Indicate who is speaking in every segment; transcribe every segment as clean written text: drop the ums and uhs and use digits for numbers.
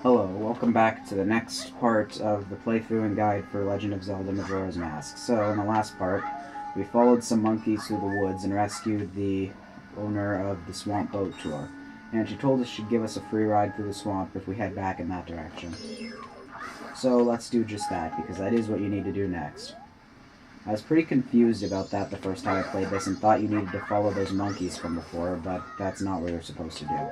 Speaker 1: Hello, welcome back to the next part of the playthrough and guide for Legend of Zelda Majora's Mask. So, in the last part, we followed some monkeys through the woods and rescued the owner of the swamp boat tour. And she told us she'd give us a free ride through the swamp if we head back in that direction. So let's do just that, because that is what you need to do next. I was pretty confused about that the first time I played this and thought you needed to follow those monkeys from before, but that's not what you're supposed to do.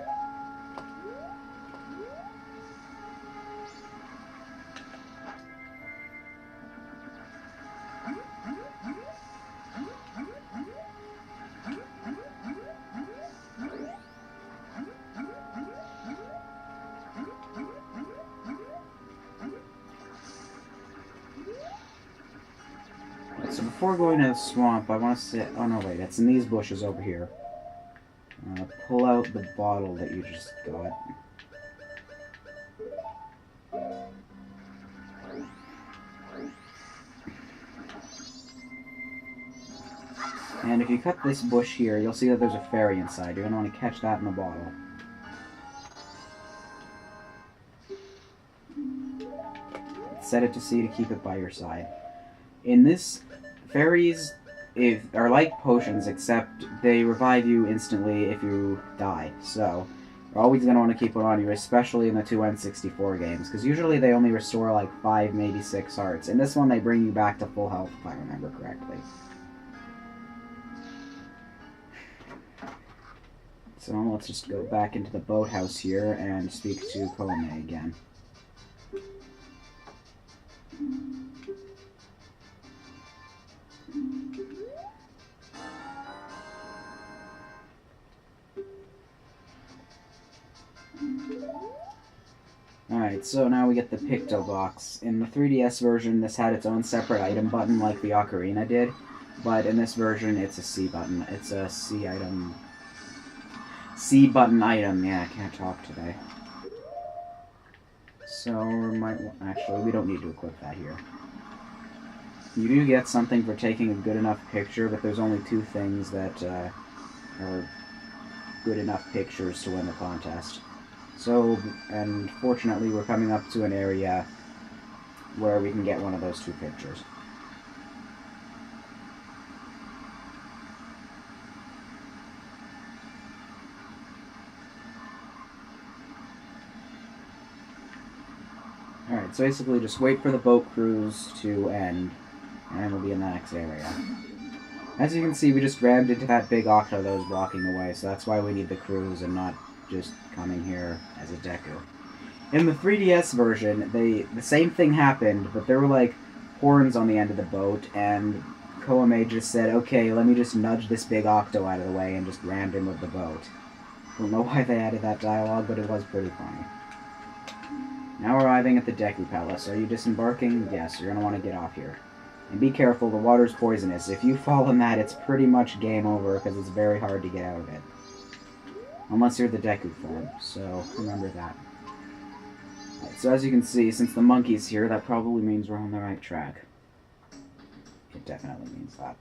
Speaker 1: So before going to the swamp, I want to say... Oh, no, wait. It's in these bushes over here. Pull out the bottle that you just got. And if you cut this bush here, you'll see that there's a fairy inside. You're going to want to catch that in the bottle. Set it to C to keep it by your side. In this, fairies are like potions, except they revive you instantly if you die. So, you're always going to want to keep it on you, especially in the two N64 games, because usually they only restore like 5, maybe 6 hearts. In this one, they bring you back to full health, if I remember correctly. So let's just go back into the boathouse here and speak to Kome again. Alright, so now we get the Picto Box. In the 3DS version, this had its own separate item button like the Ocarina did, but in this version, it's a C button. It's a C item. C button item. Yeah, I can't talk today. So, actually, we don't need to equip that here. You do get something for taking a good enough picture, but there's only 2 things that are good enough pictures to win the contest. So, and fortunately, we're coming up to an area where we can get one of those 2 pictures. Alright, so basically just wait for the boat cruise to end, and we'll be in the next area. As you can see, we just rammed into that big octo that was blocking the way, so that's why we need the cruise and not just coming here as a Deku. In the 3DS version, the same thing happened, but there were like horns on the end of the boat, and Koame just said, okay, let me just nudge this big octo out of the way, and just rammed him with the boat. Don't know why they added that dialogue, but it was pretty funny. Now arriving at the Deku Palace. Are you disembarking? Yes, you're going to want to get off here. And be careful, the water's poisonous. If you fall in that, it's pretty much game over, because it's very hard to get out of it. Unless you're the Deku form, so remember that. Right, so as you can see, since the monkey's here, that probably means we're on the right track. It definitely means that.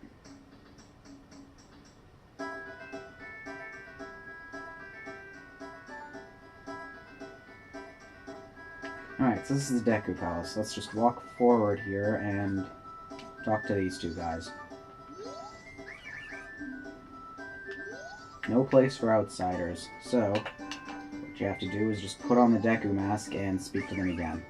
Speaker 1: Alright, so this is the Deku Palace. Let's just walk forward here and talk to these 2 guys. No place for outsiders, so what you have to do is just put on the Deku mask and speak to them again.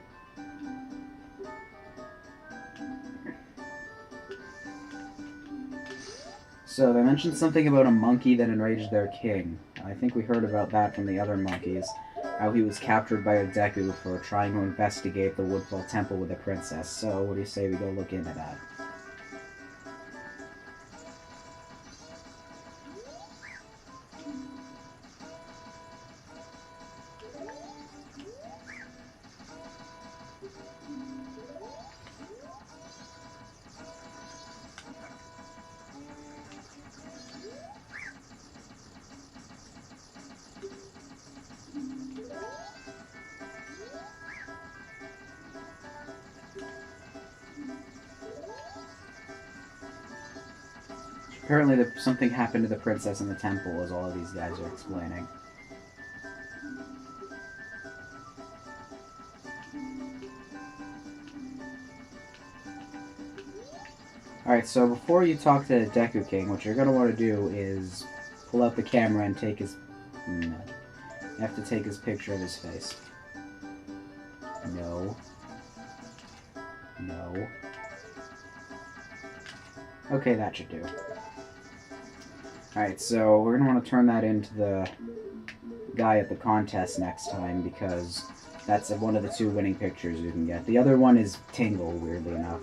Speaker 1: So they mentioned something about a monkey that enraged their king. I think we heard about that from the other monkeys, how he was captured by a Deku for trying to investigate the Woodfall Temple with a princess. So what do you say we go look into that? Apparently something happened to the princess in the temple, as all of these guys are explaining. Alright, so before you talk to Deku King, what you're going to want to do is pull out the camera and take his... No. You have to take his picture of his face. No. No. Okay, that should do. Alright, so we're going to want to turn that into the guy at the contest next time, because that's one of the 2 winning pictures you can get. The other one is Tingle, weirdly enough.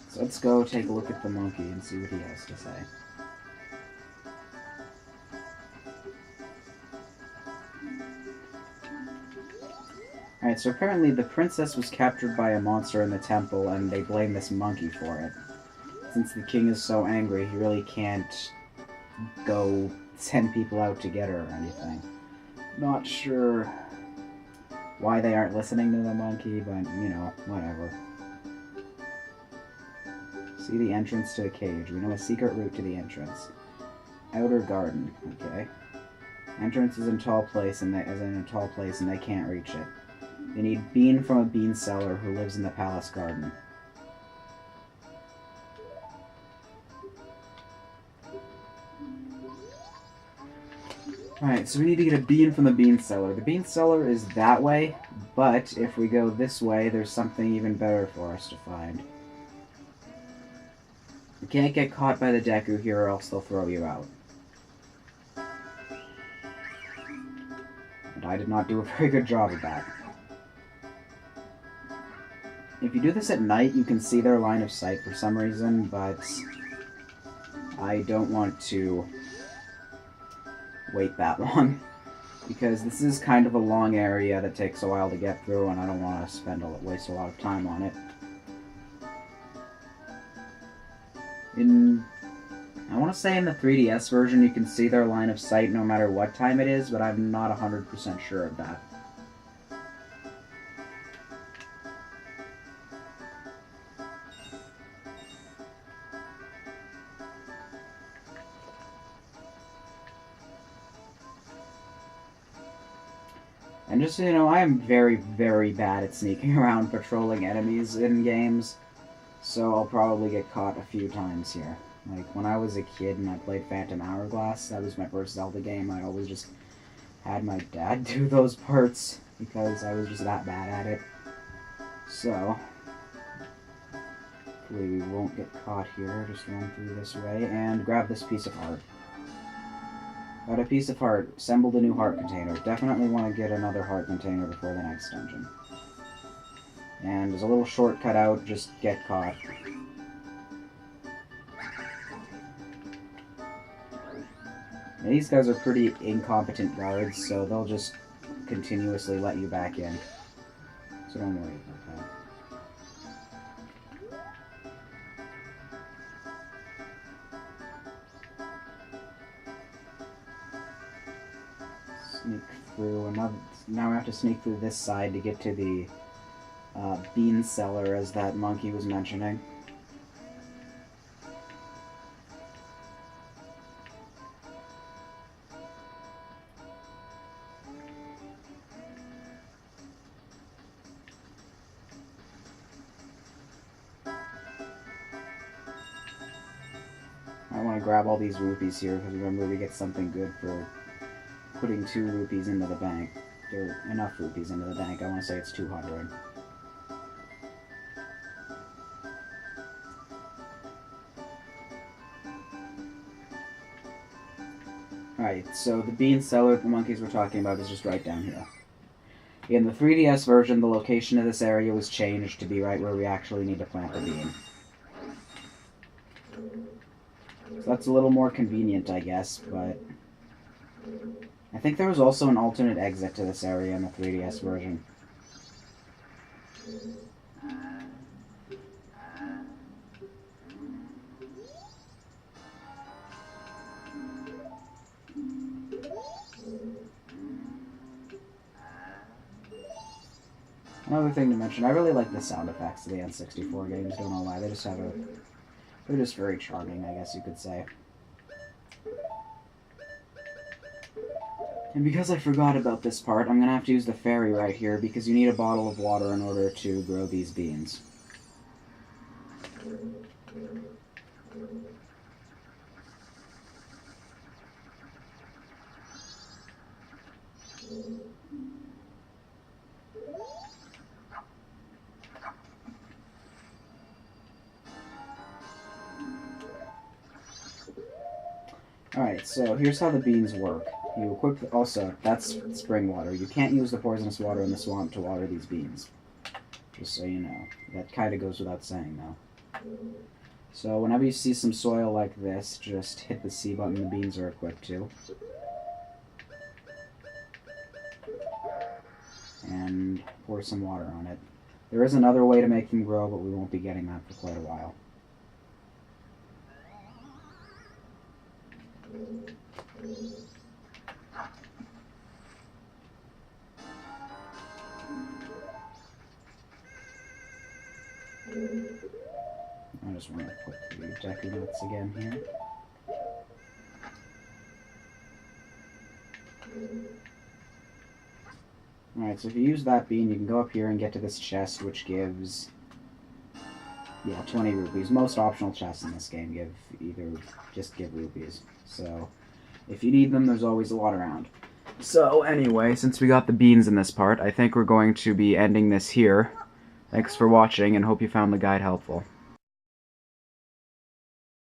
Speaker 1: So let's go take a look at the monkey and see what he has to say. Alright, so apparently the princess was captured by a monster in the temple, and they blame this monkey for it. Since the king is so angry, he really can't go send people out to get her or anything. Not sure why they aren't listening to the monkey, but, you know, whatever. See the entrance to the cage. We know a secret route to the entrance. Outer garden. Okay. Entrance is in a tall place, and they can't reach it. They need Bean from a bean seller who lives in the palace garden. Alright, so we need to get a bean from the bean seller. The bean seller is that way, but if we go this way, there's something even better for us to find. You can't get caught by the Deku here or else they'll throw you out. And I did not do a very good job of that. If you do this at night, you can see their line of sight for some reason, but I don't want to wait that long, because this is kind of a long area that takes a while to get through, and I don't want to waste a lot of time on it. I want to say in the 3DS version you can see their line of sight no matter what time it is, but I'm not 100% sure of that. And just so you know, I am very, very bad at sneaking around patrolling enemies in games, so I'll probably get caught a few times here. Like, when I was a kid and I played Phantom Hourglass, that was my first Zelda game, I always just had my dad do those parts, because I was just that bad at it. So, hopefully we won't get caught here. Just run through this way, and grab this piece of heart. Got a piece of heart. Assembled a new heart container. Definitely want to get another heart container before the next dungeon. And there's a little shortcut out, just get caught. And these guys are pretty incompetent guards, so they'll just continuously let you back in. So don't worry about that. Sneak through another. Now we have to sneak through this side to get to the bean cellar, as that monkey was mentioning. I want to grab all these rupees here, because remember we get something good for putting 2 rupees into the bank. There are enough rupees into the bank. I want to say it's 200. Alright, so the bean cellar the monkeys were talking about is just right down here. In the 3DS version, the location of this area was changed to be right where we actually need to plant the bean. So that's a little more convenient, I guess, but I think there was also an alternate exit to this area in the 3DS version. Another thing to mention, I really like the sound effects of the N64 games, don't know why, they're just very charming, I guess you could say. And because I forgot about this part, I'm going to have to use the fairy right here, because you need a bottle of water in order to grow these beans. Alright, so here's how the beans work. You equip... Also, that's spring water. You can't use the poisonous water in the swamp to water these beans. Just so you know. That kind of goes without saying, though. So whenever you see some soil like this, just hit the C button the beans are equipped to. And pour some water on it. There is another way to make them grow, but we won't be getting that for quite a while. I just want to put the deku nuts again here. Alright, so if you use that bean, you can go up here and get to this chest, which gives... yeah, 20 rupees. Most optional chests in this game just give rupees. So, if you need them, there's always a lot around. So, anyway, since we got the beans in this part, I think we're going to be ending this here. Thanks for watching, and hope you found the guide helpful.